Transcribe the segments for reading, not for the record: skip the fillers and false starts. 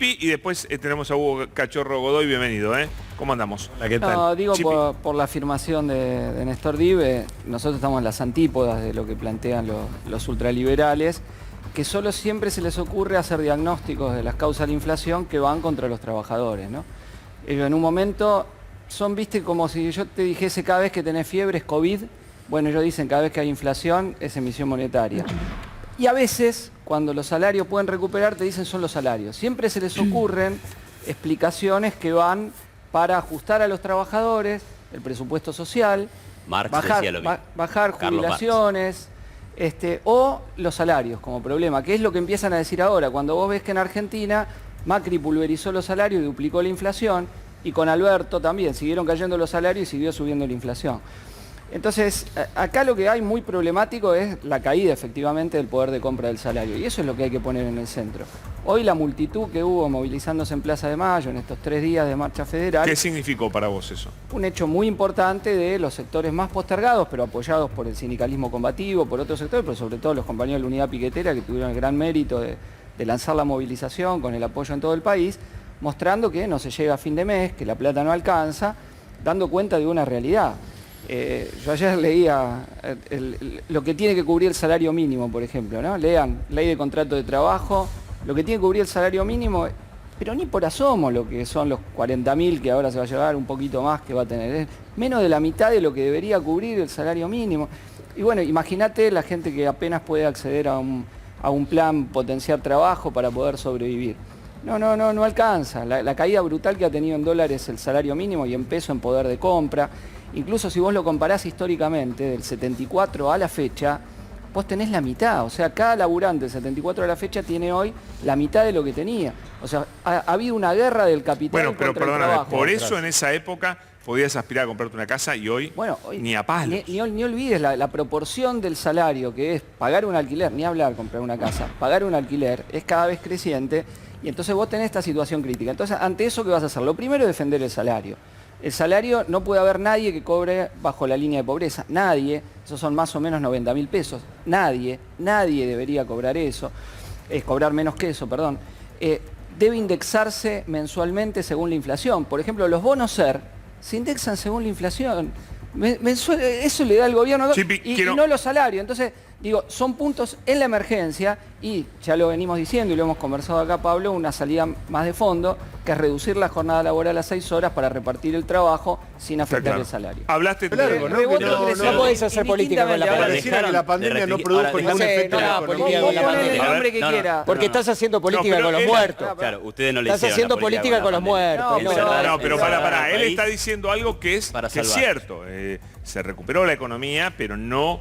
Chipi, y después tenemos a Hugo Cachorro Godoy, bienvenido, ¿eh? ¿Cómo andamos? Hola, ¿qué tal? No, digo Chipi. por la afirmación de Néstor Dive, nosotros estamos en las antípodas de lo que plantean los ultraliberales, que solo siempre se les ocurre hacer diagnósticos de las causas de la inflación que van contra los trabajadores, ¿no? Ellos en un momento son, viste, como si yo te dijese cada vez que tenés fiebre es COVID, bueno, ellos dicen cada vez que hay inflación es emisión monetaria. Y a veces, cuando los salarios pueden recuperar, te dicen son los salarios. Siempre se les ocurren explicaciones que van para ajustar a los trabajadores, el presupuesto social, Marx decía lo mismo. bajar Carlos jubilaciones, o los salarios como problema, que es lo que empiezan a decir ahora. Cuando vos ves que en Argentina Macri pulverizó los salarios y duplicó la inflación, y con Alberto también siguieron cayendo los salarios y siguió subiendo la inflación. Entonces, acá lo que hay muy problemático es la caída efectivamente del poder de compra del salario, y eso es lo que hay que poner en el centro. Hoy la multitud que hubo movilizándose en Plaza de Mayo en estos 3 días de marcha federal, ¿Qué significó para vos eso? un hecho muy importante de los sectores más postergados, pero apoyados por el sindicalismo combativo, por otros sectores, pero sobre todo los compañeros de la Unidad Piquetera, que tuvieron el gran mérito de lanzar la movilización con el apoyo en todo el país, mostrando que no se llega a fin de mes, que la plata no alcanza, dando cuenta de una realidad. Yo ayer leía lo que tiene que cubrir el salario mínimo, por ejemplo, ¿no? Lean, ley de contrato de trabajo, lo que tiene que cubrir el salario mínimo, pero ni por asomo lo que son los 40.000 que ahora se va a llevar, un poquito más que va a tener. Es menos de la mitad de lo que debería cubrir el salario mínimo. Y bueno, imagínate la gente que apenas puede acceder a un plan potenciar trabajo para poder sobrevivir. No alcanza. La caída brutal que ha tenido en dólares el salario mínimo y en peso en poder de compra. Incluso si vos lo comparás históricamente, del 74 a la fecha, vos tenés la mitad. O sea, cada laburante del 74 a la fecha tiene hoy la mitad de lo que tenía. O sea, ha habido una guerra del capital Bueno, pero contra el perdóname, trabajo. por eso en esa época podías aspirar a comprarte una casa y hoy, Hoy ni a palos. Ni olvides la proporción del salario, que es pagar un alquiler, ni hablar comprar una casa, pagar un alquiler es cada vez creciente, y entonces vos tenés esta situación crítica. Entonces, ante eso, ¿qué vas a hacer? Lo primero es defender el salario. El salario, no puede haber nadie que cobre bajo la línea de pobreza. Nadie, esos son más o menos 90.000 pesos. Nadie debería cobrar eso, cobrar menos que eso, perdón. Debe indexarse mensualmente según la inflación. Por ejemplo, los bonos SER se indexan según la inflación. Eso le da el gobierno y no los salarios. Entonces, digo, son puntos en la emergencia y ya lo venimos diciendo y lo hemos conversado acá, Pablo, una salida más de fondo, que es reducir la jornada laboral a 6 horas para repartir el trabajo sin afectar el salario. Hablaste Claro, ¿no? No podés hacer política con la pandemia. Dejaron que la pandemia no produjo ningún efecto en la economía. Vos ponele el nombre que quiera. Porque estás haciendo política con los muertos. Claro, ustedes no le Estás hicieron haciendo la política con los muertos. No, pero para. Él país está diciendo algo que es cierto. Se recuperó la economía, pero no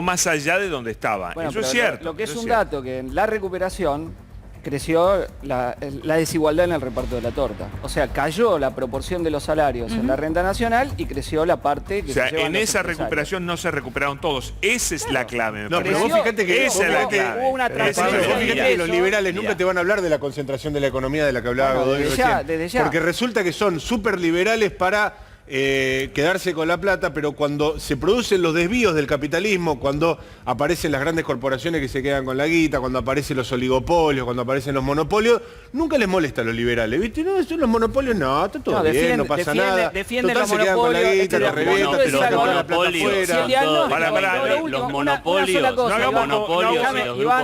más allá de donde estaba. Bueno, eso es pero cierto. Lo que es eso un cierto. dato, que en la recuperación creció la desigualdad en el reparto de la torta. O sea, cayó la proporción de los salarios en la renta nacional y creció la parte que O sea, se llevan en los esa empresarios. recuperación no se recuperaron todos. Esa es la clave. me No, pero parece. vos fíjate que esa es la clave. Hubo una transición. Vos fíjate que los liberales Mira. nunca te van a hablar de la concentración de la economía de la que hablaba Bueno, Godoy recién. desde ya. Porque resulta que son súper liberales para quedarse con la plata, pero cuando se producen los desvíos del capitalismo, cuando aparecen las grandes corporaciones que se quedan con la guita, cuando aparecen los oligopolios, cuando aparecen los monopolios, nunca les molesta a los liberales, ¿viste? No, son los monopolios, no, está todo bien, no pasa nada. Defienden Total, los se quedan con la monopolios. guita, lo revientan, te Pero sacan los toda la plata monopolios afuera. son todos- Los monopolios,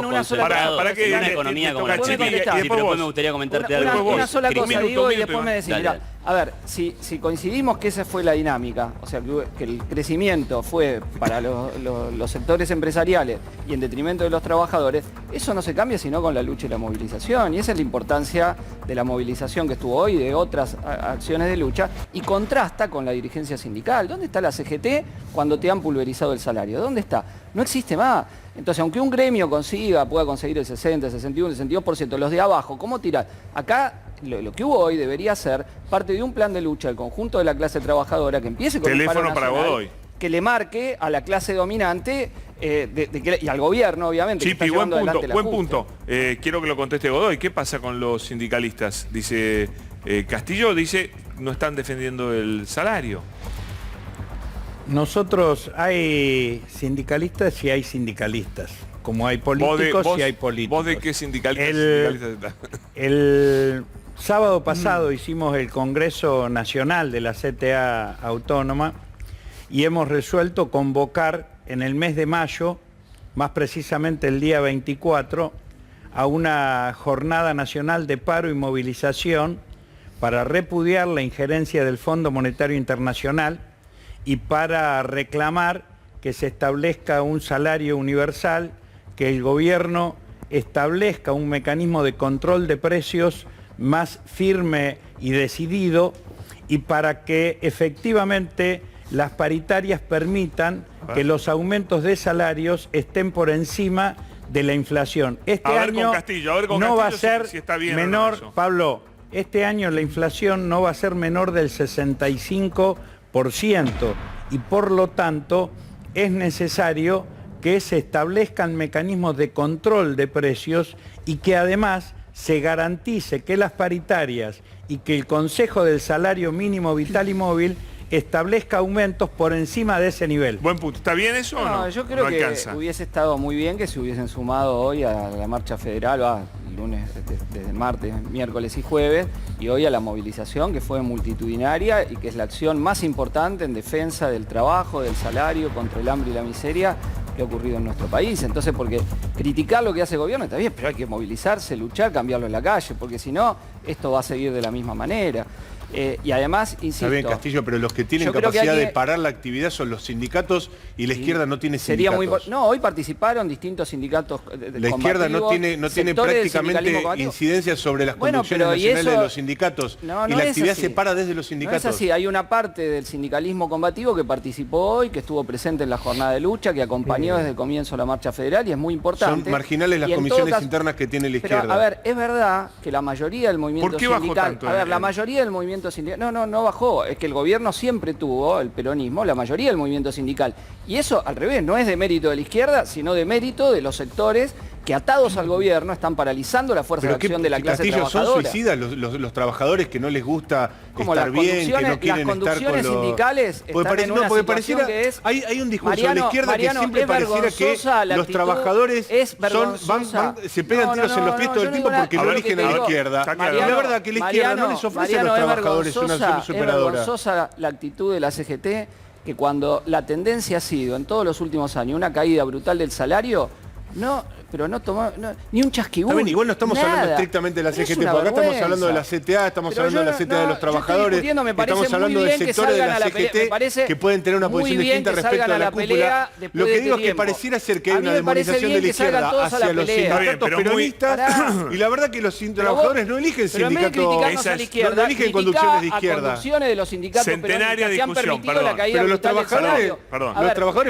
una sola cosa. Para que en una te economía como toca la Chipi, Argentina. y Sí, después pero después vos. me gustaría comentarte algo. Una sola Un cosa minuto, digo y Iván. después me decís, Dale, mirá, dale. a ver, si coincidimos que esa fue la dinámica, o sea, que el crecimiento fue para los sectores empresariales y en detrimento de los trabajadores, eso no se cambia sino con la lucha y la movilización, y esa es la importancia de la movilización que estuvo hoy, de otras acciones de lucha, y contrasta con la dirigencia sindical. ¿Dónde está la CGT cuando te han pulverizado el salario? ¿Dónde está? No existe más. Entonces, aunque un gremio pueda conseguir el 60, el 61, el 62%, los de abajo, ¿cómo tirar? Acá lo que hubo hoy debería ser parte de un plan de lucha del conjunto de la clase trabajadora que empiece con Teléfono un paro para nacional, Godoy. que le marque a la clase dominante y al gobierno, obviamente. que está Chipi, buen llevando punto, adelante el buen ajuste. punto. Quiero que lo conteste Godoy. ¿Qué pasa con los sindicalistas? Dice Castillo, dice, no están defendiendo el salario. Nosotros hay sindicalistas y hay sindicalistas. como hay políticos y hay políticos. ¿Vos de qué sindicalistas estás? El sábado pasado hicimos el Congreso Nacional de la CTA Autónoma y hemos resuelto convocar en el mes de mayo, más precisamente el día 24, a una jornada nacional de paro y movilización para repudiar la injerencia del Fondo Monetario Internacional y para reclamar que se establezca un salario universal, que el gobierno establezca un mecanismo de control de precios más firme y decidido, y para que efectivamente las paritarias permitan que los aumentos de salarios estén por encima de la inflación. Este año no va a ser menor, Pablo, este año la inflación no va a ser menor del 65%, y por lo tanto es necesario que se establezcan mecanismos de control de precios y que además se garantice que las paritarias y que el Consejo del Salario Mínimo Vital y Móvil establezca aumentos por encima de ese nivel. Buen punto. ¿Está bien eso o no? Yo creo que hubiese estado muy bien que se hubiesen sumado hoy a la marcha federal, lunes, desde martes, miércoles y jueves, y hoy a la movilización que fue multitudinaria y que es la acción más importante en defensa del trabajo, del salario, contra el hambre y la miseria que ha ocurrido en nuestro país. Entonces, porque criticar lo que hace el gobierno está bien, pero hay que movilizarse, luchar, cambiarlo en la calle, porque si no, esto va a seguir de la misma manera. Y además, insisto... Está bien, Castillo, pero los que tienen capacidad de parar la actividad son los sindicatos y la izquierda no tiene sindicatos. No, hoy participaron distintos sindicatos la izquierda no tiene prácticamente incidencia sobre las conducciones nacionales de los sindicatos. Y la actividad se para desde los sindicatos. No es así, hay una parte del sindicalismo combativo que participó hoy, que estuvo presente en la jornada de lucha, que acompañó desde el comienzo la marcha federal y es muy importante. Son marginales las comisiones internas que tiene la izquierda. Pero, a ver, es verdad que la mayoría del movimiento sindical... la mayoría del movimiento sindical... No bajó, es que el gobierno siempre tuvo, el peronismo, la mayoría del movimiento sindical. Y eso, al revés, no es de mérito de la izquierda, sino de mérito de los sectores que atados al gobierno están paralizando la fuerza de acción de la clase trabajadora. ¿Son suicidas los trabajadores que no les gusta estar bien, que no quieren estar con los... sindicales están en una situación que es... Hay un discurso de la izquierda que siempre pareciera que los trabajadores se pegan tiros en los pies todo el tiempo porque no eligen a la izquierda. Y la verdad que la izquierda no les ofrece a los trabajadores una solución superadora. Es vergonzosa la actitud de la CGT, que cuando la tendencia ha sido en todos los últimos años una caída brutal del salario, pero no tomó ni un chasquibún. Igual no estamos hablando estrictamente de la CGT, porque acá estamos hablando de la CTA, estamos hablando de la CTA de los trabajadores, estamos hablando de sectores de la CGT que pueden tener una posición distinta respecto a la cúpula. Lo que digo es que pareciera ser que hay una demonización de la izquierda hacia los sindicatos peronistas, y la verdad que los trabajadores no eligen sindicatos, no eligen conducciones de izquierda. De los sindicatos centenaria discusión, perdón. Pero los trabajadores,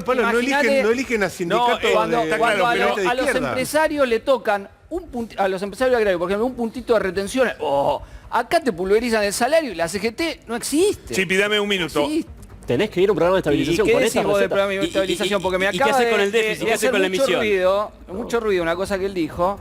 Pablo, no eligen a sindicatos a los empresarios le tocan a los empresarios agrarios, por ejemplo, un puntito de retención. Acá te pulverizan el salario y la CGT no existe. Chipi, dame un minuto. Tenés que ir a un programa de estabilización con esa receta. Del programa de estabilización? Porque me acaba ¿Y qué hace con el déficit? ¿Qué hace con la emisión? Mucho ruido, una cosa que él dijo.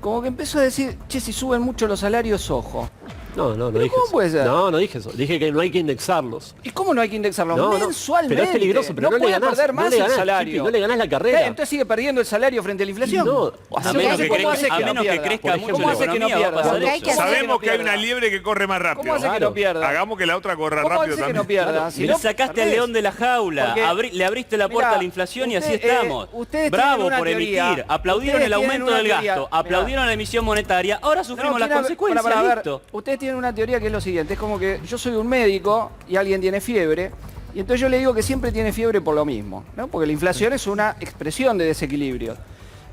Como que empezó a decir, che, si suben mucho los salarios, ojo. No dije eso. ¿Cómo puede ser? No dije eso. Dije que no hay que indexarlos. ¿Y cómo no hay que indexarlos? Mensualmente. Pero es peligroso, pero no le ganás, perder más el salario. Chipi, no le ganás la carrera. Entonces sigue perdiendo el salario frente a la inflación. No, a menos que crezca mucho. ¿Cómo hace que no pierda? Sabemos que hay una liebre que corre más rápido. ¿Cómo hace que no pierda? Hagamos que la otra corra rápido también. ¿Cómo hace que no pierda? Le sacaste al león de la jaula, le abriste la puerta a la inflación y así estamos. Bravo por emitir, aplaudieron el aumento del gasto, aplaudieron la emisión monetaria, ahora sufrimos las consecuencias. Listo. Ustedes tienen una teoría que es lo siguiente, es como que yo soy un médico y alguien tiene fiebre, y entonces yo le digo que siempre tiene fiebre por lo mismo, ¿no? Porque la inflación es una expresión de desequilibrio.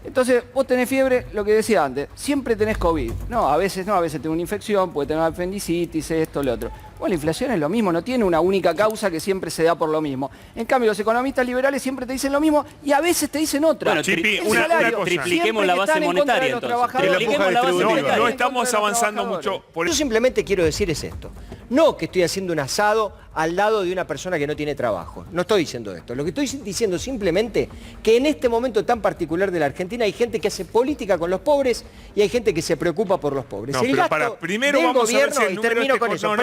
Entonces, vos tenés fiebre, lo que decía antes, siempre tenés COVID. No, a veces tengo una infección, puede tener apendicitis, esto, lo otro. Bueno, la inflación es lo mismo, no tiene una única causa que siempre se da por lo mismo. En cambio, los economistas liberales siempre te dicen lo mismo y a veces te dicen otra. Bueno, Chipi, una cosa. Tripliquemos la base monetaria, entonces. No estamos avanzando mucho. Yo simplemente quiero decir es esto. No que estoy haciendo un asado al lado de una persona que no tiene trabajo. No estoy diciendo esto. Lo que estoy diciendo simplemente que en este momento tan particular de la Argentina hay gente que hace política con los pobres y hay gente que se preocupa por los pobres. No, pero primero vamos a ver si el número termino con eso.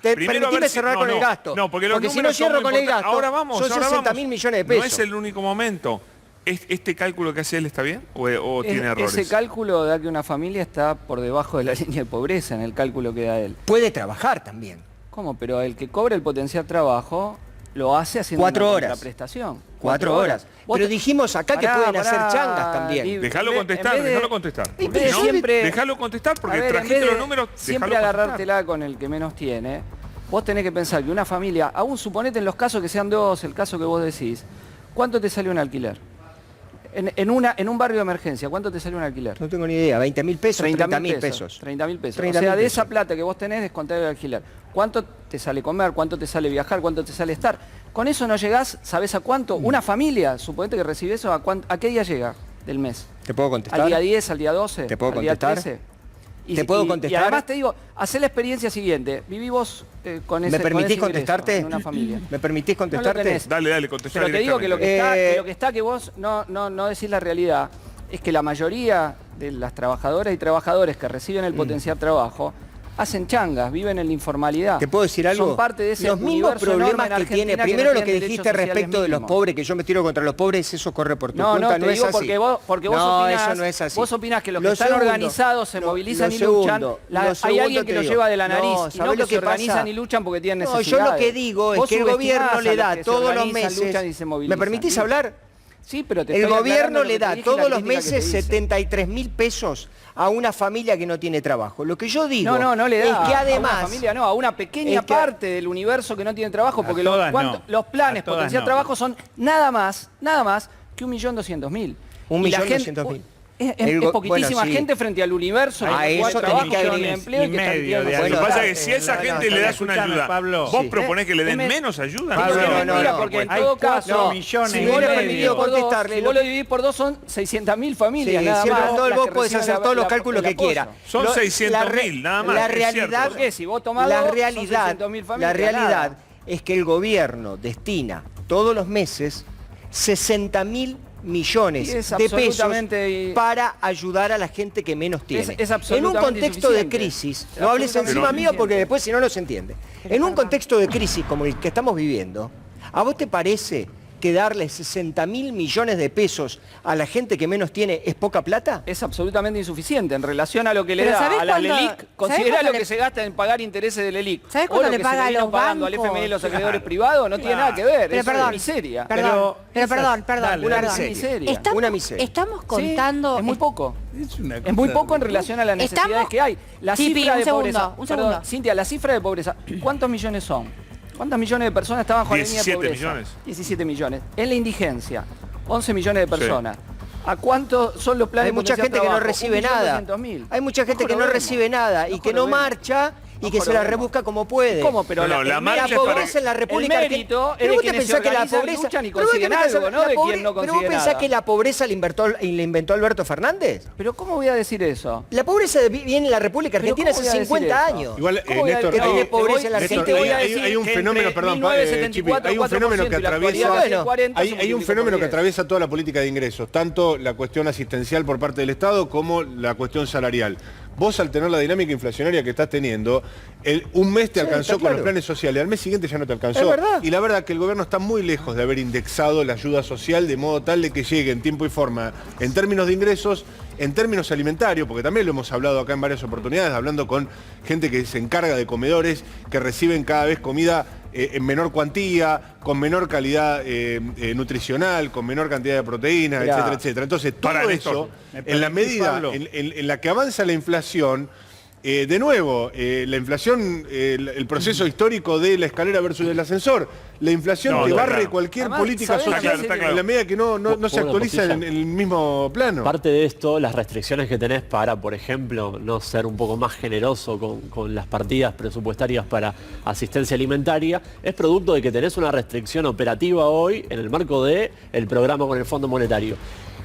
Permitime cerrar con el gasto. No, porque si no cierro con el gasto, ahora vamos, son 60.000 millones de pesos. No es el único momento. ¿Este cálculo que hace él está bien o tiene errores? Ese cálculo da que una familia está por debajo de la línea de pobreza en el cálculo que da él. Puede trabajar también. ¿Cómo? Pero el que cobra el potencial trabajo lo hace haciendo 4 una horas. prestación. 4 horas. Pero dijimos acá que pueden hacer changas también. Déjalo contestar, déjalo contestar. Déjalo contestar porque trajiste los números. Siempre agarrártela con el que menos tiene. Vos tenés que pensar que una familia, aún suponete en los casos que sean 2, el caso que vos decís, ¿cuánto te sale un alquiler? En un barrio de emergencia, ¿cuánto te sale un alquiler? No tengo ni idea, 20.000 pesos, 30.000 pesos. 30.000 pesos. O sea, de esa plata que vos tenés, descontar el alquiler. ¿Cuánto te sale comer? ¿Cuánto te sale viajar? ¿Cuánto te sale estar? Con eso no llegás, ¿sabés a cuánto? Una familia, suponete que recibe eso, ¿a qué día llega del mes? ¿Te puedo contestar? ¿Al día 10, al día 12? ¿Te puedo al día contestar? 13? ¿Te puedo contestar? Y además te digo, hacé la experiencia siguiente. Viví vos con ese ¿Me permitís con ese contestarte? En una familia. ¿Me permitís No lo contestarte? tenés. Dale, contestar. Pero te digo que lo que está, que vos no decís la realidad, es que la mayoría de las trabajadoras y trabajadores que reciben el potencial trabajo hacen changas, viven en la informalidad. ¿Te puedo decir algo? Son parte de ese los mismos problemas que tiene. Primero lo que dijiste dijiste respecto de los pobres, que yo me tiro contra los pobres, eso corre por tu cuenta, no es así. Porque vos opinás, eso no es así. Vos opinás que los que están organizados se movilizan y luchan. Hay alguien que lo lleva de la nariz y no que se organizan y luchan porque tienen necesidades. Yo lo que digo es que el gobierno le da todos los meses... ¿Me permitís hablar? Sí, pero el gobierno le da todos los meses 73.000 pesos a una familia que no tiene trabajo. Lo que yo digo no le da es que además... a una familia a una pequeña parte del universo que no tiene trabajo, porque los planes potencial trabajo son nada más que 1.200.000. 1.200.000. Es poquitísima gente frente al universo. A eso tenés que abrir empleo y medio. Lo que pasa es que si a esa gente le das una ayuda, Pablo, ¿vos proponés que le den menos ayuda? No, porque en todo caso, millones si vos lo dividís por 2 son 600.000 familias. Nada más. Vos podés hacer todos los cálculos que quieras. Son 600.000, nada más. La realidad, si vos tomás la 2, realidad, son 600.000 familias. la realidad es que el gobierno destina todos los meses 60.000 millones de pesos para ayudar a la gente que menos tiene. En un contexto de crisis, no hables encima mío porque después si no, no se entiende. En un contexto de crisis como el que estamos viviendo, ¿a vos te parece que darle 60.000 millones de pesos a la gente que menos tiene es poca plata? Es absolutamente insuficiente en relación a lo que le da a la LELIC. Considera lo que se gasta en pagar intereses de LELIC. ¿Sabés cuándo le paga a los pagando al FMI y los acreedores privados? No tiene nada que ver. Pero es una miseria. Perdón. Una miseria. Estamos contando... Es muy poco. Es muy poco en relación a las necesidades que hay. La cifra de pobreza. Perdón, Cintia, la cifra de pobreza. ¿Cuántos millones son? ¿Cuántas millones de personas estaban bajo la línea de pobreza? 17 millones. 17 millones. En la indigencia, 11 millones de personas. ¿A cuánto son los planes? Hay mucha gente que no recibe nada. Hay mucha gente que no recibe nada y que no marcha y que se la rebusca como puede. ¿Cómo? Pero la pobreza en la República Argentina. Pero vos pensás que la pobreza luchan y consiguen algo, ¿no? De quien no consigue nada. Pero vos pensás que la pobreza la inventó Alberto Fernández. Pero ¿cómo voy a decir eso? La pobreza viene en la República Argentina hace 50 años. Igual, Néstor, hay un fenómeno, perdón, Chipi, hay un fenómeno que atraviesa, hay un fenómeno que atraviesa toda la política de ingresos, tanto la cuestión asistencial por parte del Estado como la cuestión salarial. Vos al tener la dinámica inflacionaria que estás teniendo, un mes te alcanzó con los planes sociales, al mes siguiente ya no te alcanzó. Y la verdad que el gobierno está muy lejos de haber indexado la ayuda social de modo tal de que llegue en tiempo y forma, en términos de ingresos, en términos alimentarios, porque también lo hemos hablado acá en varias oportunidades, hablando con gente que se encarga de comedores, que reciben cada vez comida en menor cuantía, con menor calidad nutricional, con menor cantidad de proteínas, etcétera, etcétera. Entonces, todo eso, en la medida en la que avanza la inflación, de nuevo, la inflación, el proceso histórico de la escalera versus el ascensor, la inflación te barre cualquier política social en la medida que no se actualiza en el mismo plano. Parte de esto, las restricciones que tenés para, por ejemplo, no ser un poco más generoso con las partidas presupuestarias para asistencia alimentaria, es producto de que tenés una restricción operativa hoy en el marco del programa con el Fondo Monetario.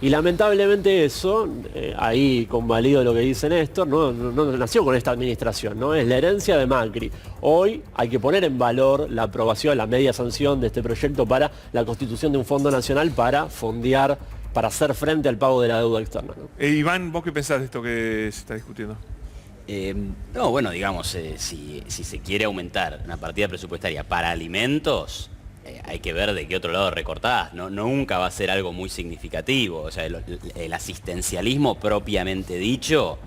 Y lamentablemente eso, ahí convalido lo que dice Néstor, no nació con esta administración, ¿no? Es la herencia de Macri. Hoy hay que poner en valor la aprobación, la media sanción de este proyecto para la constitución de un fondo nacional para fondear, para hacer frente al pago de la deuda externa, ¿no? Iván, ¿vos qué pensás de esto que se está discutiendo? No, bueno, digamos, si se quiere aumentar una partida presupuestaria para alimentos, hay que ver de qué otro lado recortás. Nunca va a ser algo muy significativo. O sea, el asistencialismo propiamente dicho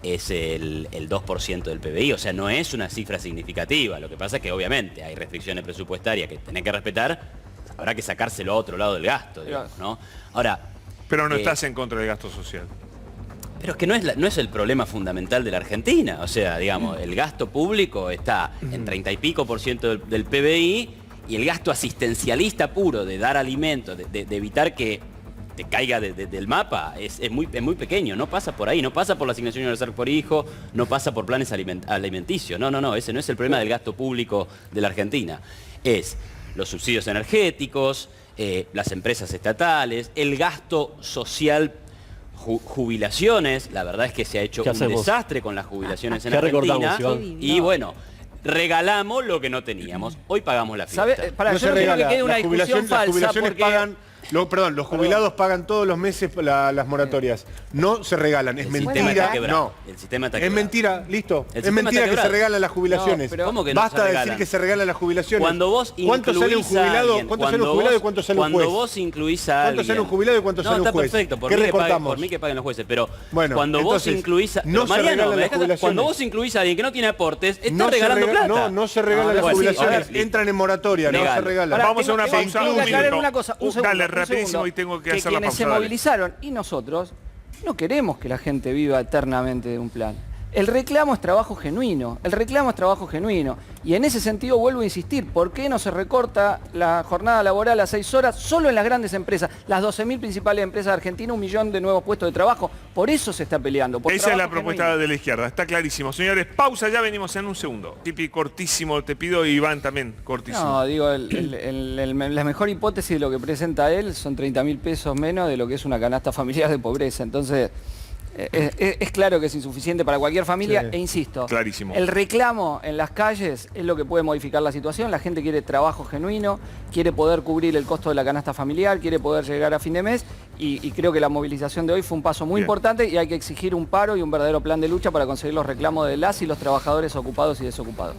es el 2% del PBI, o sea, no es una cifra significativa. Lo que pasa es que obviamente hay restricciones presupuestarias que tenés que respetar, habrá que sacárselo a otro lado del gasto, digamos, ¿no? Ahora, pero no estás en contra del gasto social. pero es que no es el problema fundamental de la Argentina. O sea, digamos, el gasto público está en 30 y pico % del PBI, y el gasto asistencialista puro de dar alimentos, de evitar que te caiga del mapa, es muy pequeño. No pasa por ahí, no pasa por la asignación universal por hijo, no pasa por planes alimenticios. No, ese no es el problema del gasto público de la Argentina. Es los subsidios energéticos, las empresas estatales, el gasto social, jubilaciones. La verdad es que se ha hecho un desastre con las jubilaciones en Argentina. Y bueno, regalamos lo que no teníamos. Hoy pagamos la fiesta. Para no yo no quiero que quede una discusión falsa, las jubilaciones porque... pagan... los jubilados pagan todos los meses las moratorias. No se regalan, es mentira. No. El sistema está es mentira, listo. Es mentira que se regalan las jubilaciones. No, ¿cómo que no basta de decir que se regalan las jubilaciones. Cuando vos ¿Cuánto sale un jubilado? ¿Cuánto sale un jubilado y cuánto sale un juez? Cuando vos incluís a alguien... ¿Cuánto sale un jubilado y cuánto sale un juez? Está perfecto, ¿Qué recortamos? Por mí que paguen los jueces, pero bueno, cuando vos incluís a... No se regalan las jubilaciones. Cuando vos incluís a alguien que no tiene aportes, está regalando plata. No se regalan las jubilaciones, entran en moratoria, no se regalan. Vamos a una pausa, un minuto. Dale, rapidísimo, y tengo que hacer la pausa. Quienes se movilizaron y nosotros no queremos que la gente viva eternamente de un plan. El reclamo es trabajo genuino, y en ese sentido vuelvo a insistir, ¿por qué no se recorta la jornada laboral a 6 horas solo en las grandes empresas? Las 12.000 principales empresas de Argentina, 1 millón de nuevos puestos de trabajo, por eso se está peleando. Esa es la propuesta de la izquierda, está clarísimo. Señores, pausa, ya venimos en un segundo. Tipi, cortísimo, te pido, Iván también, cortísimo. No, digo, la mejor hipótesis de lo que presenta él son 30.000 pesos menos de lo que es una canasta familiar de pobreza, entonces... Es claro que es insuficiente para cualquier familia, e insisto, clarísimo. El reclamo en las calles es lo que puede modificar la situación. La gente quiere trabajo genuino, quiere poder cubrir el costo de la canasta familiar, quiere poder llegar a fin de mes, y creo que la movilización de hoy fue un paso muy importante, y hay que exigir un paro y un verdadero plan de lucha para conseguir los reclamos de las y los trabajadores ocupados y desocupados.